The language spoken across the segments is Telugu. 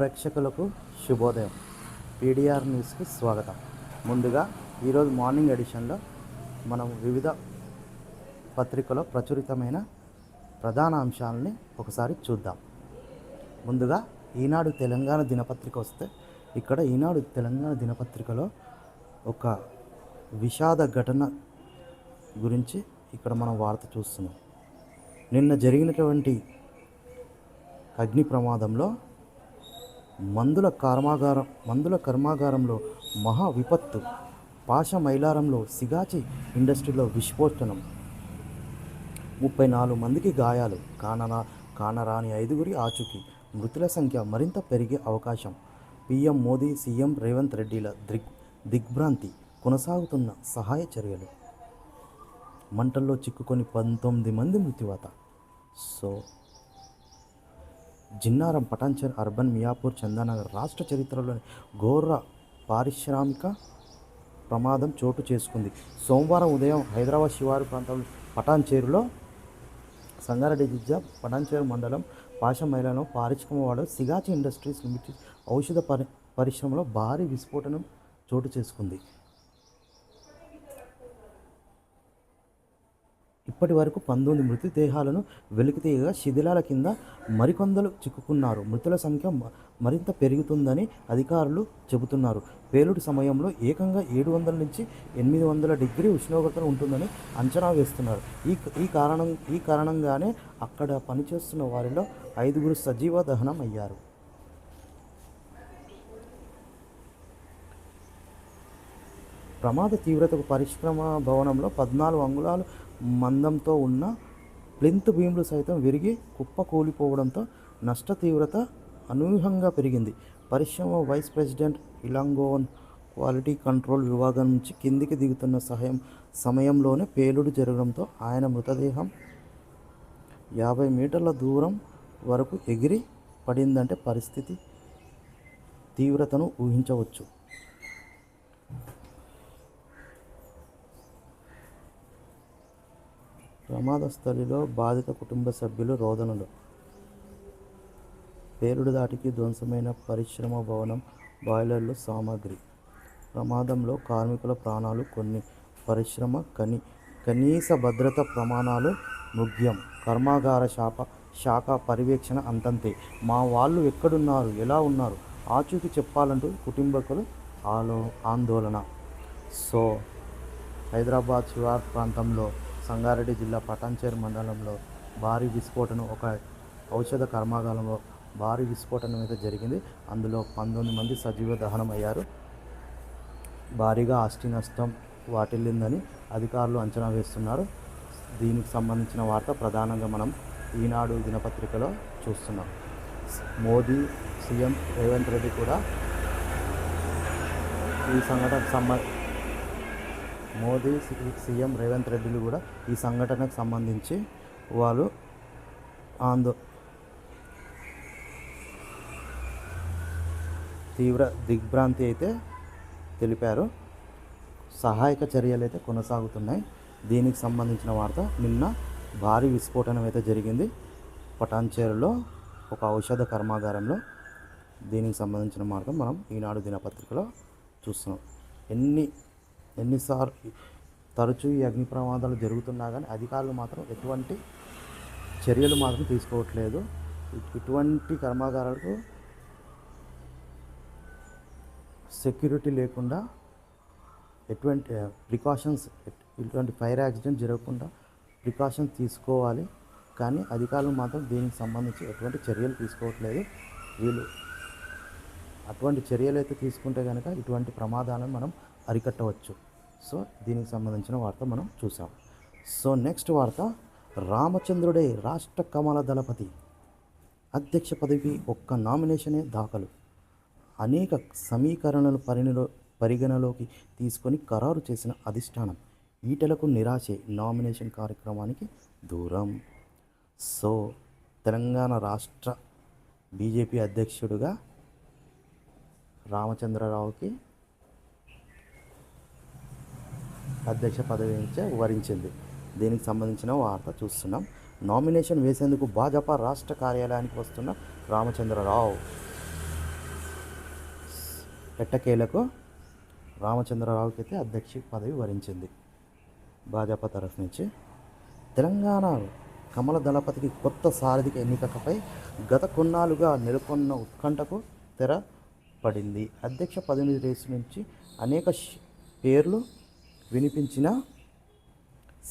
ప్రేక్షకులకు శుభోదయం. పీడిఆర్ న్యూస్కి స్వాగతం. ముందుగా ఈరోజు మార్నింగ్ ఎడిషన్లో మనం వివిధ పత్రికలో ప్రచురితమైన ప్రధాన అంశాలని ఒకసారి చూద్దాం. ముందుగా ఈనాడు తెలంగాణ దినపత్రిక వస్తే, ఇక్కడ ఈనాడు తెలంగాణ దినపత్రికలో ఒక విషాద ఘటన గురించి ఇక్కడ మనం వార్త చూస్తున్నాం. నిన్న జరిగినటువంటి అగ్ని ప్రమాదంలో మందుల కర్మాగారంలో మహా విపత్తు. పాష మైలారంలో సిగాచి ఇండస్ట్రీలో విస్ఫోటనం, 34 మందికి గాయాలు, కానరాని 5 ఆచూకీ. మృతుల సంఖ్య మరింత పెరిగే అవకాశం. పీఎం మోదీ, సీఎం రేవంత్ రెడ్డిల దిగ్భ్రాంతి. కొనసాగుతున్న సహాయ చర్యలు. మంటల్లో చిక్కుకొని 19 మంది మృత్యువాత. జిన్నారం, పటాన్చెరు, అర్బన్, మియాపూర్, చందానగర్ రాష్ట్ర చరిత్రలోని ఘోర పారిశ్రామిక ప్రమాదం చోటు చేసుకుంది. సోమవారం ఉదయం హైదరాబాద్ శివారు ప్రాంతంలో పటాన్చెరులో సంగారెడ్డి జిల్లా పటాన్చెరు మండలం పాషమైలాలో పారిశ్రామికవాడ సిగాచి ఇండస్ట్రీస్ లిమిటెడ్ ఔషధ పరిశ్రమలో భారీ విస్ఫోటనం చోటు చేసుకుంది. ఇప్పటి వరకు 19 మృతదేహాలను వెలికితీయగా శిథిలాల కింద మరికొందరు చిక్కుకున్నారు. మృతుల సంఖ్య మరింత పెరుగుతుందని అధికారులు చెబుతున్నారు. పేలుడు సమయంలో ఏకంగా 700 నుంచి 800 డిగ్రీ ఉష్ణోగ్రత ఉంటుందని అంచనా వేస్తున్నారు. ఈ కారణంగానే అక్కడ పనిచేస్తున్న వారిలో 5 సజీవ దహనం అయ్యారు. ప్రమాద తీవ్రతకు పరిశ్రమ భవనంలో 14 అంగుళాల మందంతో ఉన్న ప్లింత్ బీమ్లు సైతం విరిగి కుప్పకూలిపోవడంతో నష్ట తీవ్రత అనూహ్యంగా పెరిగింది. పరిశ్రమ వైస్ ప్రెసిడెంట్ ఇలాంగోన్ క్వాలిటీ కంట్రోల్ విభాగం నుంచి కిందికి దిగుతున్న సమయంలోనే పేలుడు జరగడంతో ఆయన మృతదేహం 50 మీటర్ల దూరం వరకు ఎగిరి పడిందంటే పరిస్థితి తీవ్రతను ఊహించవచ్చు. ప్రమాద స్థలిలో బాధిత కుటుంబ సభ్యులు రోదనలు. పేలుడు దాటికి ధ్వంసమైన పరిశ్రమ భవనం, బాయిలర్లు, సామాగ్రి. ప్రమాదంలో కార్మికుల ప్రాణాలు, కొన్ని పరిశ్రమ కనీస భద్రత ప్రమాణాలు ముఖ్యం. కర్మాగార శాఖ పర్యవేక్షణ అంతంతే. మా వాళ్ళు ఎక్కడున్నారు, ఎలా ఉన్నారు, ఆచూకీ చెప్పాలంటూ కుటుంబకులు ఆందోళన. హైదరాబాద్ శివార్ ప్రాంతంలో సంగారెడ్డి జిల్లా పటాన్చెరు మండలంలో భారీ విస్ఫోటనం, ఒక ఔషధ కర్మాగారంలో భారీ విస్ఫోటనం అయితే జరిగింది. అందులో 19 మంది సజీవ దహనం అయ్యారు. భారీగా ఆస్తి నష్టం వాటిల్లిందని అధికారులు అంచనా వేస్తున్నారు. దీనికి సంబంధించిన వార్త ప్రధానంగా మనం ఈనాడు దినపత్రికలో చూస్తున్నాం. మోదీ, సీఎం రేవంత్ రెడ్డి కూడా ఈ సీఎం రేవంత్ రెడ్డిలు కూడా ఈ సంఘటనకు సంబంధించి వాళ్ళు తీవ్ర దిగ్భ్రాంతి అయితే తెలిపారు. సహాయక చర్యలు అయితే కొనసాగుతున్నాయి. దీనికి సంబంధించిన వార్త, నిన్న భారీ విస్ఫోటనం అయితే జరిగింది పటాన్చెరులో ఒక ఔషధ కర్మాగారంలో. దీనికి సంబంధించిన వార్త మనం ఈనాడు దినపత్రికలో చూస్తున్నాం. ఎన్నిసార్లు తరచూ ఈ అగ్ని ప్రమాదాలు జరుగుతున్నా కానీ అధికారులు మాత్రం ఎటువంటి చర్యలు మాత్రం తీసుకోవట్లేదు. ఇటువంటి కర్మాగారాలకు సెక్యూరిటీ లేకుండా ఎటువంటి ప్రికాషన్స్, ఇటువంటి ఫైర్ యాక్సిడెంట్ జరగకుండా ప్రికాషన్స్ తీసుకోవాలి. కానీ అధికారులు మాత్రం దీనికి సంబంధించి ఎటువంటి చర్యలు తీసుకోవట్లేదు. వీళ్ళు అటువంటి చర్యలు అయితే తీసుకుంటే కనుక ఇటువంటి ప్రమాదాలను మనం అరికట్టవచ్చు. దీనికి సంబంధించిన వార్త మనం చూసాం. నెక్స్ట్ వార్త, రామచంద్రుడే రాష్ట్ర కమల దళపతి. అధ్యక్ష పదవికి ఒక్క నామినేషనే దాఖలు. అనేక సమీకరణలు పరిగణలోకి తీసుకొని ఖరారు చేసిన అధిష్టానం ఈటలకు నిరాశే. నామినేషన్ కార్యక్రమానికి దూరం. తెలంగాణ రాష్ట్ర బీజేపీ అధ్యక్షుడిగా రామచంద్రరావుకి అధ్యక్ష పదవి నుంచి వరించింది. దీనికి సంబంధించిన వార్త చూస్తున్నాం. నామినేషన్ వేసేందుకు భాజపా రాష్ట్ర కార్యాలయానికి వస్తున్న రామచంద్రరావు ఎట్టకేలకు రామచంద్రరావుకి అయితే అధ్యక్ష పదవి వరించింది భాజపా తరఫు నుంచి. తెలంగాణ కమల దళపతికి కొత్త సారథిక ఎన్నికపై గత కొన్నాళ్ళుగా నెలకొన్న ఉత్కంఠకు తెర పడింది. అధ్యక్ష పదవి రేసు నుంచి అనేక పేర్లు వినిపించిన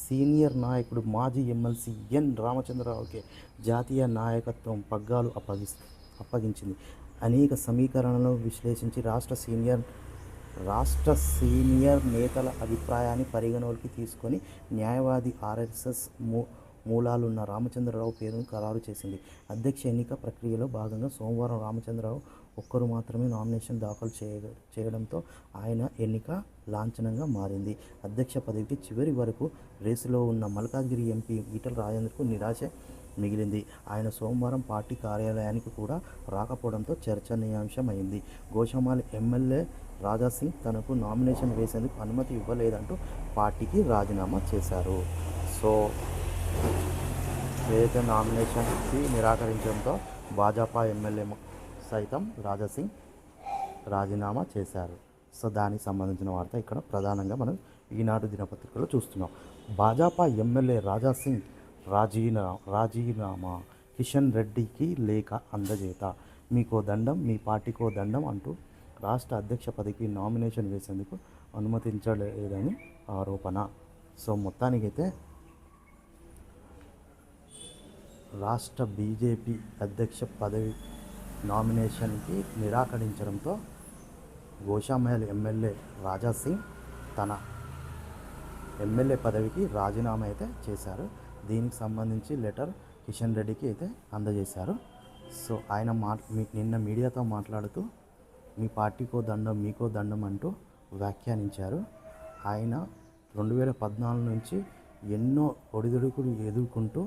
సీనియర్ నాయకుడు మాజీ ఎమ్మెల్సీ ఎన్ రామచంద్రరావుకి జాతీయ నాయకత్వం పగ్గాలు అప్పగించింది. అనేక సమీకరణలను విశ్లేషించి రాష్ట్ర సీనియర్ నేతల అభిప్రాయాన్ని పరిగణలోకి తీసుకొని న్యాయవాది ఆర్ఎస్ఎస్ మూలాలున్న రామచంద్రరావు పేరును ఖరారు చేసింది. అధ్యక్ష ఎన్నిక ప్రక్రియలో భాగంగా సోమవారం రామచంద్రరావు ఒక్కరు మాత్రమే నామినేషన్ దాఖలు చేయడంతో ఆయన ఎన్నిక లాంఛనంగా మారింది. అధ్యక్ష పదవికి చివరి వరకు రేసులో ఉన్న మల్కాజ్గిరి ఎంపీ ఈటల రాజేందర్కు నిరాశ మిగిలింది. ఆయన సోమవారం పార్టీ కార్యాలయానికి కూడా రాకపోవడంతో చర్చనీయాంశమైంది. గోషామాలి ఎమ్మెల్యే రాజాసింగ్ తనకు నామినేషన్ వేసేందుకు అనుమతి ఇవ్వలేదంటూ పార్టీకి రాజీనామా చేశారు. సో ఏదైతే నామినేషన్కి నిరాకరించడంతో భాజపా ఎమ్మెల్యే సైతం రాజాసింగ్ రాజీనామా చేశారు. సో దానికి సంబంధించిన వార్త ఇక్కడ ప్రధానంగా మనం ఈనాడు దినపత్రికలో చూస్తున్నాం. భాజపా ఎమ్మెల్యే రాజాసింగ్ రాజీనామా, కిషన్ రెడ్డికి లేఖ అందజేత, మీకో దండం మీ పార్టీకో దండం అంటూ రాష్ట్ర అధ్యక్ష పదవికి నామినేషన్ వేసేందుకు అనుమతించలేదని ఆరోపణ. సో మొత్తానికైతే రాష్ట్ర బీజేపీ అధ్యక్ష పదవి నామినేషన్కి నిరాకరించడంతో గోషామహల్ ఎమ్మెల్యే రాజాసింగ్ తన ఎమ్మెల్యే పదవికి రాజీనామా అయితే చేశారు. దీనికి సంబంధించి లెటర్ కిషన్ రెడ్డికి అయితే అందజేశారు. సో ఆయన నిన్న మీడియాతో మాట్లాడుతూ మీ పార్టీకో దండం మీకో దండం అంటూ వ్యాఖ్యానించారు. ఆయన 2014 నుంచి ఎన్నో ఒడిదుడుకులు ఎదుర్కొంటూ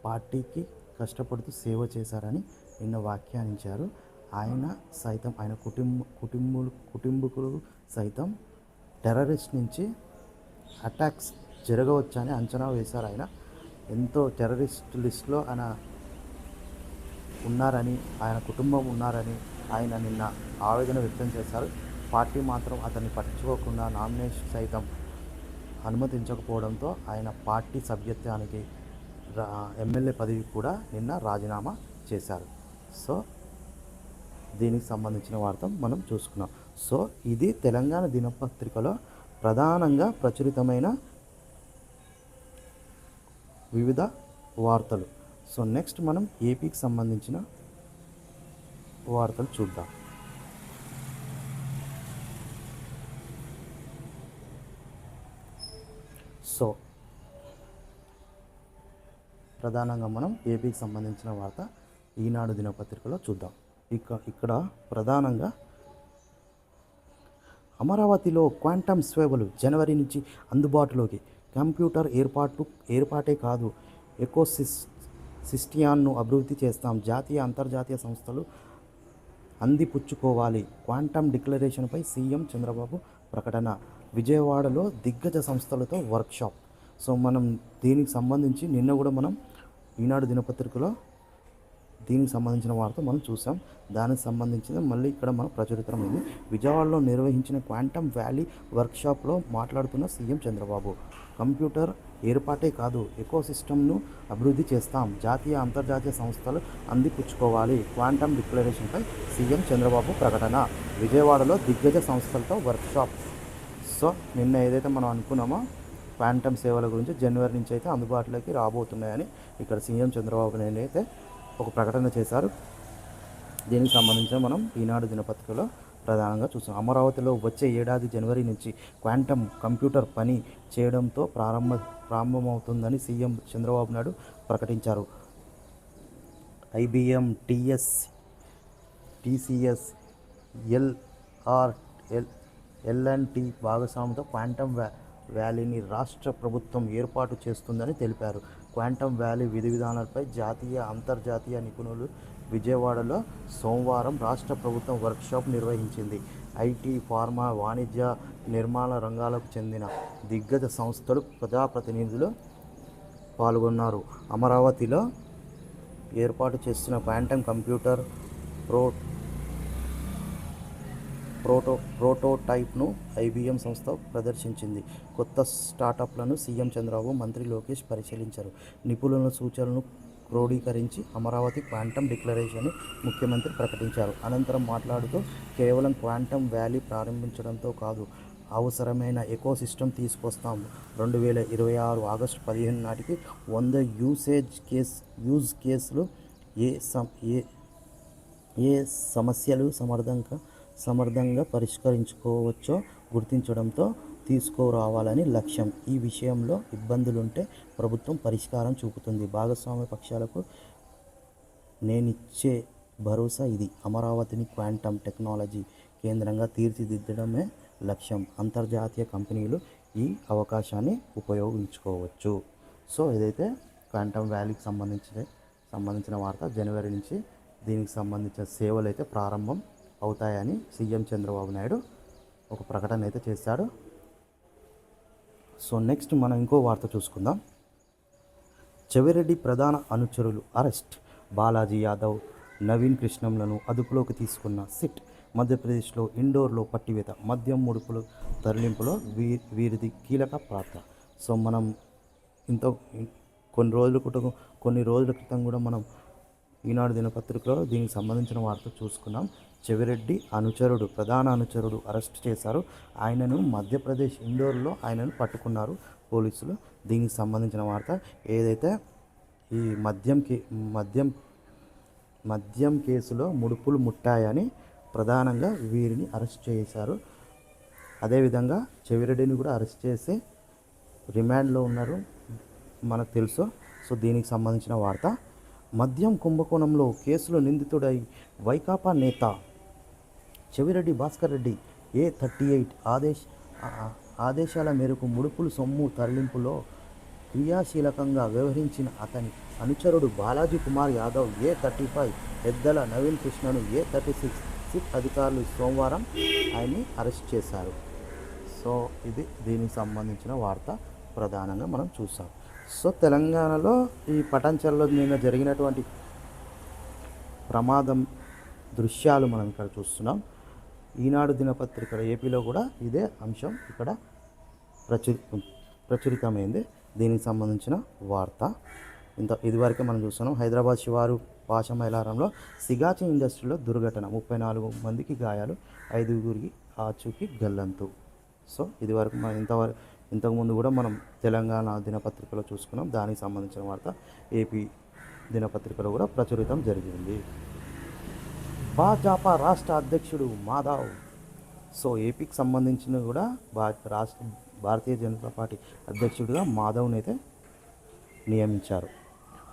పార్టీకి కష్టపడుతూ సేవ చేశారని నిన్న వ్యాఖ్యానించారు. ఆయన సైతం ఆయన కుటుంబకులు సైతం టెర్రరిస్ట్ నుంచి అటాక్స్ జరగవచ్చని అంచనా వేశారు. ఆయన ఎంతో టెర్రరిస్ట్ లిస్టులో ఆయన ఉన్నారని, ఆయన కుటుంబం ఉన్నారని ఆయన నిన్న ఆవేదన వ్యక్తం చేశారు. పార్టీ మాత్రం అతన్ని పట్టించుకోకుండా నామినేషన్ సైతం అనుమతించకపోవడంతో ఆయన పార్టీ సభ్యత్వానికి ఎమ్మెల్యే పదవి కూడా నిన్న రాజీనామా చేశారు. సో దీనికి సంబంధించిన వార్త మనం చూసుకున్నాం. సో ఇది తెలంగాణ దినపత్రికలో ప్రధానంగా ప్రచురితమైన వివిధ వార్తలు. సో నెక్స్ట్ మనం ఏపీకి సంబంధించిన వార్తలు చూద్దాం. సో ప్రధానంగా మనం ఏపీకి సంబంధించిన వార్త ఈనాడు దినపత్రికలో చూద్దాం. ఇక్కడ ప్రధానంగా అమరావతిలో క్వాంటమ్ సేవలు జనవరి నుంచి అందుబాటులోకి, కంప్యూటర్ ఏర్పాటే కాదు ఎకోసిస్టియాన్ను అభివృద్ధి చేస్తాం, జాతీయ అంతర్జాతీయ సంస్థలు అందిపుచ్చుకోవాలి, క్వాంటమ్ డిక్లరేషన్పై సీఎం చంద్రబాబు ప్రకటన, విజయవాడలో దిగ్గజ సంస్థలతో వర్క్షాప్. సో మనం దీనికి సంబంధించి నిన్న కూడా మనం ఈనాడు దినపత్రికలో దీనికి సంబంధించిన వార్త మనం చూసాం. దానికి సంబంధించిన మళ్ళీ ఇక్కడ మనం ప్రచురితమైంది. విజయవాడలో నిర్వహించిన క్వాంటమ్ వ్యాలీ వర్క్షాప్లో మాట్లాడుతున్న సీఎం చంద్రబాబు, కంప్యూటర్ ఏర్పాటే కాదు ఎకోసిస్టమ్ను అభివృద్ధి చేస్తాం, జాతీయ అంతర్జాతీయ సంస్థలు అందిపుచ్చుకోవాలి, క్వాంటమ్ డిక్లరేషన్పై సీఎం చంద్రబాబు ప్రకటన, విజయవాడలో దిగ్గజ సంస్థలతో వర్క్షాప్. సో నిన్న ఏదైతే మనం అనుకున్నామో క్వాంటమ్ సేవల గురించి జనవరి నుంచి అయితే అందుబాటులోకి రాబోతున్నాయని ఇక్కడ సీఎం చంద్రబాబు నాయుడు అయితే ఒక ప్రకటన చేశారు. దీనికి సంబంధించిన మనం ఈనాడు దినపత్రికలో ప్రధానంగా చూసాం. అమరావతిలో వచ్చే ఏడాది జనవరి నుంచి క్వాంటమ్ కంప్యూటర్ పని చేయడంతో ప్రారంభమవుతుందని సీఎం చంద్రబాబు నాయుడు ప్రకటించారు. ఐబిఎం, టీసీఎస్, ఎల్ఎన్టీ భాగస్వామ్యంతో క్వాంటమ్ వ్యాలీని రాష్ట్ర ప్రభుత్వం ఏర్పాటు చేస్తుందని తెలిపారు. క్వాంటమ్ వ్యాలీ విధి విధానాలపై జాతీయ అంతర్జాతీయ నిపుణులు విజయవాడలో సోమవారం రాష్ట్ర ప్రభుత్వం వర్క్షాప్ నిర్వహించింది. ఐటీ, ఫార్మా, వాణిజ్య, నిర్మాణ రంగాలకు చెందిన దిగ్గజ సంస్థలు, ప్రజాప్రతినిధులు పాల్గొన్నారు. అమరావతిలో ఏర్పాటు చేస్తున్న క్వాంటమ్ కంప్యూటర్ ప్రోటోటైప్ను ఐబిఎం సంస్థ ప్రదర్శించింది. కొత్త స్టార్టప్లను సీఎం చంద్రబాబు, మంత్రి లోకేష్ పరిశీలించారు. నిపుణుల సూచనలను క్రోడీకరించి అమరావతి క్వాంటమ్ డిక్లరేషన్ను ముఖ్యమంత్రి ప్రకటించారు. అనంతరం మాట్లాడుతూ కేవలం క్వాంటమ్ వ్యాలీ ప్రారంభించడంతో కాదు, అవసరమైన ఎకోసిస్టమ్ తీసుకొస్తాం. 2026 ఆగస్టు 15 నాటికి 100 యూజ్ కేసులు ఏ సమస్యలు సమర్థంగా పరిష్కరించుకోవచ్చో గుర్తించడంతో తీసుకురావాలని లక్ష్యం. ఈ విషయంలో ఇబ్బందులుంటే ప్రభుత్వం పరిష్కారం చూపుతుంది. భాగస్వామ్య పక్షాలకు నేనిచ్చే భరోసా ఇది. అమరావతిని క్వాంటమ్ టెక్నాలజీ కేంద్రంగా తీర్చిదిద్దడమే లక్ష్యం. అంతర్జాతీయ కంపెనీలు ఈ అవకాశాన్ని ఉపయోగించుకోవచ్చు. సో ఇదైతే క్వాంటమ్ వ్యాలీకి సంబంధించిన వార్త. జనవరి నుంచి దీనికి సంబంధించిన సేవలు అయితే ప్రారంభం అవుతాయని సీఎం చంద్రబాబు నాయుడు ఒక ప్రకటన అయితే చేశాడు. సో నెక్స్ట్ మనం ఇంకో వార్త చూసుకుందాం. చెవిరెడ్డి ప్రధాన అనుచరులు అరెస్ట్. బాలాజీ యాదవ్, నవీన్ కృష్ణంలను అదుపులోకి తీసుకున్న సిట్. మధ్యప్రదేశ్లో ఇండోర్లో పట్టివేత. మద్యం ముడుపులు తరలింపులో వీరిది కీలక పాత్ర. సో మనం కొన్ని రోజుల క్రితం కూడా మనం ఈనాడు దినపత్రికలో దీనికి సంబంధించిన వార్త చూసుకున్నాం. చెవిరెడ్డి ప్రధాన అనుచరుడు అరెస్ట్ చేశారు. ఆయనను మధ్యప్రదేశ్ ఇండోర్లో ఆయనను పట్టుకున్నారు పోలీసులు. దీనికి సంబంధించిన వార్త. ఏదైతే ఈ మద్యం కేసులో ముడుపులు ముట్టాయని ప్రధానంగా వీరిని అరెస్ట్ చేశారు. అదేవిధంగా చెవిరెడ్డిని కూడా అరెస్ట్ చేసి రిమాండ్లో ఉన్నారు మనకు తెలుసు. సో దీనికి సంబంధించిన వార్త. మద్యం కుంభకోణంలో కేసులో నిందితుడై వైకాపా నేత చెవిరెడ్డి భాస్కర్ రెడ్డి A38 ఆదేశాల మేరకు ముడుపులు సొమ్ము తరలింపులో క్రియాశీలకంగా వ్యవహరించిన అతని అనుచరుడు Balaji Kumar Yadav A35, ఎద్దల Naveen కృష్ణను A36 SIT అధికారులు సోమవారం ఆయన్ని అరెస్ట్ చేశారు. సో ఇది దీనికి సంబంధించిన వార్త ప్రధానంగా మనం చూసాం. సో తెలంగాణలో ఈ పటాన్చెరులో నిన్న జరిగినటువంటి ప్రమాదం దృశ్యాలు మనం ఇక్కడ చూస్తున్నాం. ఈనాడు దినపత్రిక ఏపీలో కూడా ఇదే అంశం ఇక్కడ ప్రచురితమైంది. దీనికి సంబంధించిన వార్త ఇదివరకే మనం చూస్తున్నాం. హైదరాబాద్ శివారు పాషమైలారంలో సిగాచి ఇండస్ట్రీలో దుర్ఘటన. 34 మందికి గాయాలు, 5గురికి ఆచూకీ గల్లంతు. సో ఇదివరకు మనం ఇంతకుముందు కూడా మనం తెలంగాణ దినపత్రికలో చూసుకున్నాం. దానికి సంబంధించిన వార్త ఏపీ దినపత్రికలో కూడా ప్రచురితం జరిగింది. భాజపా రాష్ట్ర అధ్యక్షుడు మాధవ్. సో ఏపీకి సంబంధించిన కూడా భారతీయ జనతా పార్టీ అధ్యక్షుడిగా మాధవ్ని అయితే నియమించారు.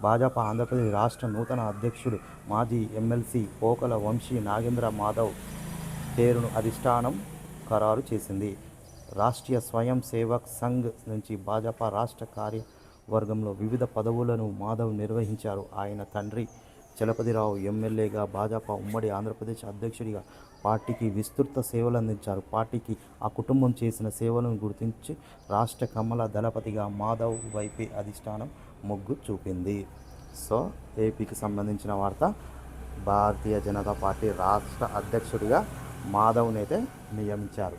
భాజపా ఆంధ్రప్రదేశ్ రాష్ట్ర నూతన అధ్యక్షుడు మాజీ ఎమ్మెల్సీ పోకల వంశీ నాగేంద్ర మాధవ్ పేరును అధిష్టానం ఖరారు చేసింది. రాష్ట్రీయ స్వయం సేవక్ సంఘ్ నుంచి భాజపా రాష్ట్ర కార్యవర్గంలో వివిధ పదవులను మాధవ్ నిర్వహించారు. ఆయన తండ్రి చలపతిరావు ఎమ్మెల్యేగా, భాజపా ఉమ్మడి ఆంధ్రప్రదేశ్ అధ్యక్షుడిగా పార్టీకి విస్తృత సేవలు అందించారు. పార్టీకి ఆ కుటుంబం చేసిన సేవలను గుర్తించి రాష్ట్ర కమల దళపతిగా మాధవ్ వైపే అధిష్టానం మొగ్గు చూపింది. సో ఏపీకి సంబంధించిన వార్త. భారతీయ జనతా పార్టీ రాష్ట్ర అధ్యక్షుడిగా మాధవ్ని అయితే నియమించారు.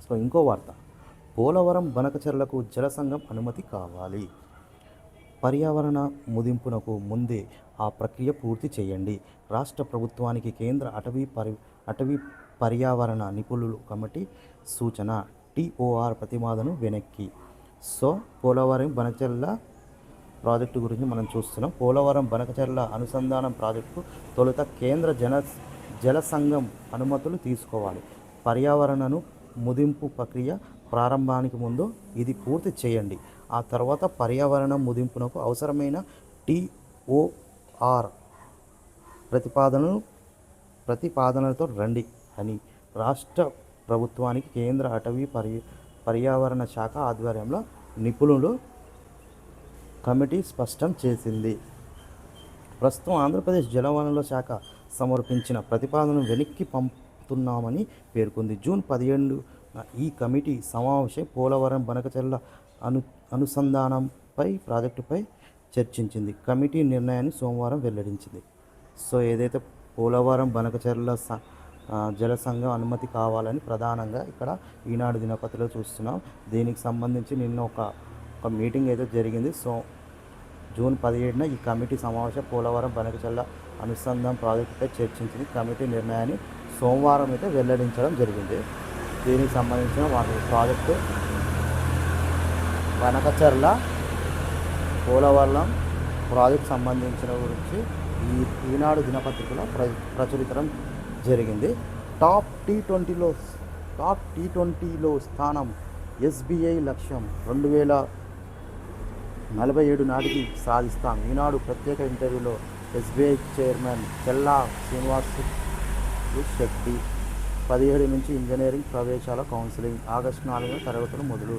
సో ఇంకో వార్త. పోలవరం బనకచెర్లకు జలసంఘం అనుమతి కావాలి. పర్యావరణ ముదింపునకు ముందే ఆ ప్రక్రియ పూర్తి చేయండి. రాష్ట్ర ప్రభుత్వానికి కేంద్ర అటవీ పర్యావరణ నిపుణులు కమిటీ సూచన. TOR ప్రతిపాదన వెనక్కి. సో పోలవరం బనకచెర్ల ప్రాజెక్టు గురించి మనం చూస్తున్నాం. పోలవరం బనకచెర్ల అనుసంధానం ప్రాజెక్టుకు తొలుత కేంద్ర జలసంఘం అనుమతులు తీసుకోవాలి. పర్యావరణను ముదింపు ప్రక్రియ ప్రారంభానికి ముందు ఇది పూర్తి చేయండి. ఆ తర్వాత పర్యావరణ ముదింపునకు అవసరమైన TOR ప్రతిపాదనలతో రండి అని రాష్ట్ర ప్రభుత్వానికి కేంద్ర అటవీ పర్యావరణ శాఖ ఆధ్వర్యంలో నిపుణులు కమిటీ స్పష్టం చేసింది. ప్రస్తుతం ఆంధ్రప్రదేశ్ జలవనరుల శాఖ సమర్పించిన ప్రతిపాదనను వెనక్కి పంపుతున్నామని పేర్కొంది. జూన్ 17 ఈ కమిటీ సమావేశం పోలవరం బనకచెర్ల అనుసంధానంపై ప్రాజెక్టుపై చర్చించింది. కమిటీ నిర్ణయాన్ని సోమవారం వెల్లడించింది. సో ఏదైతే పోలవరం బనకచెర్ల జల సంఘం అనుమతి కావాలని ప్రధానంగా ఇక్కడ ఈనాడు దినపత్రికలో చూస్తున్నాం. దీనికి సంబంధించి నిన్న ఒక మీటింగ్ అయితే జరిగింది. జూన్ 17న ఈ కమిటీ సమావేశం పోలవరం బనకచెర్ల అనుసంధాన ప్రాజెక్టుపై చర్చించింది. కమిటీ నిర్ణయాన్ని సోమవారం అయితే వెల్లడించడం జరిగింది. దీనికి సంబంధించిన ప్రాజెక్టు బనకచెర్ల పోలవరం ప్రాజెక్ట్ సంబంధించిన గురించి ఈనాడు దినపత్రికలో ప్రచురితం జరిగింది. టాప్ టీ20లో స్థానం ఎస్బీఐ లక్ష్యం 2047 నాటికి సాధిస్తాం. ఈనాడు ప్రత్యేక ఇంటర్వ్యూలో ఎస్బీఐ చైర్మన్ చెల్లా శ్రీనివాస్ శెట్టి. 17 నుంచి ఇంజనీరింగ్ ప్రవేశాల కౌన్సిలింగ్, ఆగస్టు 4న తరగతులు మొదలు.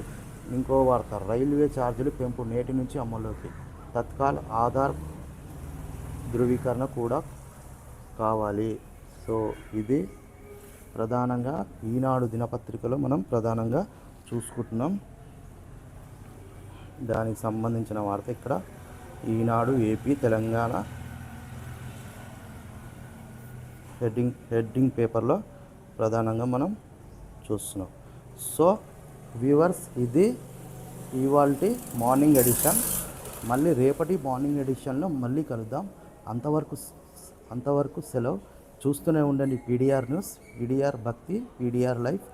ఇంకో వార్త, రైల్వే ఛార్జీలు పెంపు నేటి నుంచి అమల్లోకి. తత్కాల్ ఆధార్ ధృవీకరణ కూడా కావాలి. సో ఇది ప్రధానంగా ఈనాడు దినపత్రికలో మనం ప్రధానంగా చూసుకుంటున్నాం. దానికి సంబంధించిన వార్త ఇక్కడ ఈనాడు ఏపీ తెలంగాణ హెడ్డింగ్ పేపర్లో ప్రధానంగా మనం చూస్తున్నాం. సో వ్యూవర్స్, ఇది ఇవాల్టి మార్నింగ్ ఎడిషన్. మళ్ళీ రేపటి మార్నింగ్ ఎడిషన్లో మళ్ళీ కలుద్దాం. అంతవరకు సెలవు. చూస్తూనే ఉండండి పీడిఆర్ న్యూస్, పీడిఆర్ భక్తి, పీడిఆర్ లైఫ్.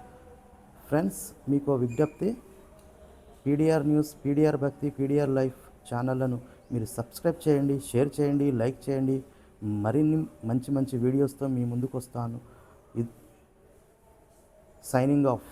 ఫ్రెండ్స్, మీకు విజ్ఞప్తి, పీడిఆర్ న్యూస్, పీడిఆర్ భక్తి, పీడిఆర్ లైఫ్ ఛానళ్లను మీరు సబ్స్క్రైబ్ చేయండి, షేర్ చేయండి, లైక్ చేయండి. మరిన్ని మంచి వీడియోస్తో మీ ముందుకు వస్తాను. Signing off.